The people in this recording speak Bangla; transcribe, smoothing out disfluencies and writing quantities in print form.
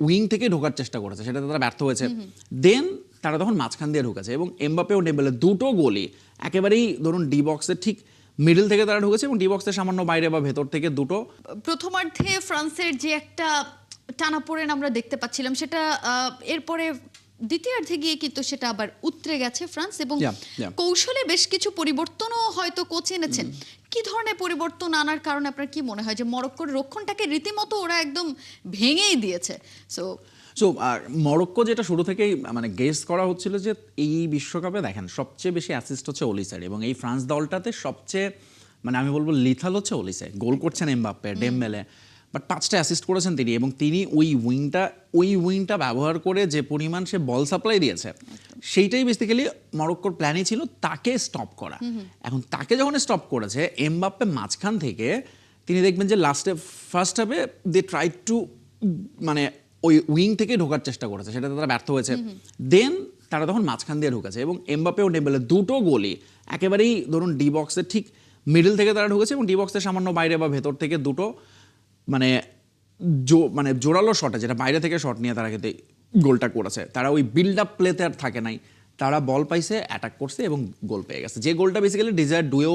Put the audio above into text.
উইং থেকে ঢোকার চেষ্টা করেছে, সেটাতে তারা ব্যর্থ হয়েছে। দেন তারা তখন মাঝখান দিয়ে ঢুকেছে এবং এমবাপ্পে ও ডেম্বেলে দুটো গোলই একেবারেই ধরুন ডি বক্সের ঠিক মিডল থেকে তারা ঢুকেছে এবং ডি বক্সের সামান্য বাইরে বা ভেতর থেকে দুটো। প্রথমার্ধে ফ্রান্সের যে একটা টানাপোড়েন আমরা দেখতে পাচ্ছিলাম, সেটা এরপরে দ্বিতীয়ার্ধে গিয়ে কিন্তু সেটা আবার উতরে গেছে ফ্রান্স, এবং কৌশলে বেশ কিছু পরিবর্তনও হয়তো কোচ এনেছেন। কি ধরনের পরিবর্তন আনার কারণে আপনার কি মনে হয় যে মরক্কোর রক্ষণটাকে রীতিমতো ওরা একদম ভেঙেই দিয়েছে? সো মরক্কো যেটা শুরু থেকেই মানে গেস করা হচ্ছিল যে এই বিশ্বকাপে দেখেন সবচেয়ে বেশি অ্যাসিস্ট হচ্ছে ওলিসাইড, এবং এই ফ্রান্স দলটাতে সবচেয়ে মানে আমি বলবো লিথাল হচ্ছে ওলিসাইড। গোল করছেন এমবাপ্পে, ডেম্বেলে, বাট 5টা অ্যাসিস্ট করেছেন তিনি, এবং তিনি ওই উইংটা ব্যবহার করে যে পরিমাণ সে বল সাপ্লাই দিয়েছে সেইটাই বেসিক্যালি মরক্কোর প্ল্যানই ছিল তাকে স্টপ করা। এখন তাকে যখন স্টপ করেছে এমবাপ্পে মাঝখান থেকে, তিনি দেখবেন যে লাস্টে ফার্স্ট হাফে দে ট্রাই টু মানে ওই উইং থেকে ঢোকার চেষ্টা করেছে, সেটাতে তারা ব্যর্থ হয়েছে। দেন তারা তখন মাঝখান দিয়ে ঢুকেছে এবং এমবাপ্পে ও ডেম্বেলে দুটো গোলই একেবারেই ধরুন ডি বক্সের ঠিক মিডল থেকে তারা ঢুকেছে এবং ডি বক্সের সামান্য বাইরে বা ভেতর থেকে দুটো মানে জোরালো শটে, যেটা বাইরে থেকে শট নিয়ে তারা কিন্তু গোলটা করেছে। তারা ওই বিল্ড আপ প্লেতে আর থাকে নাই, তারা বল পাইছে, অ্যাটাক করছে এবং গোল পেয়ে গেছে, যে গোলটা বেসিক্যালি ডিজায়ার ডুয়েও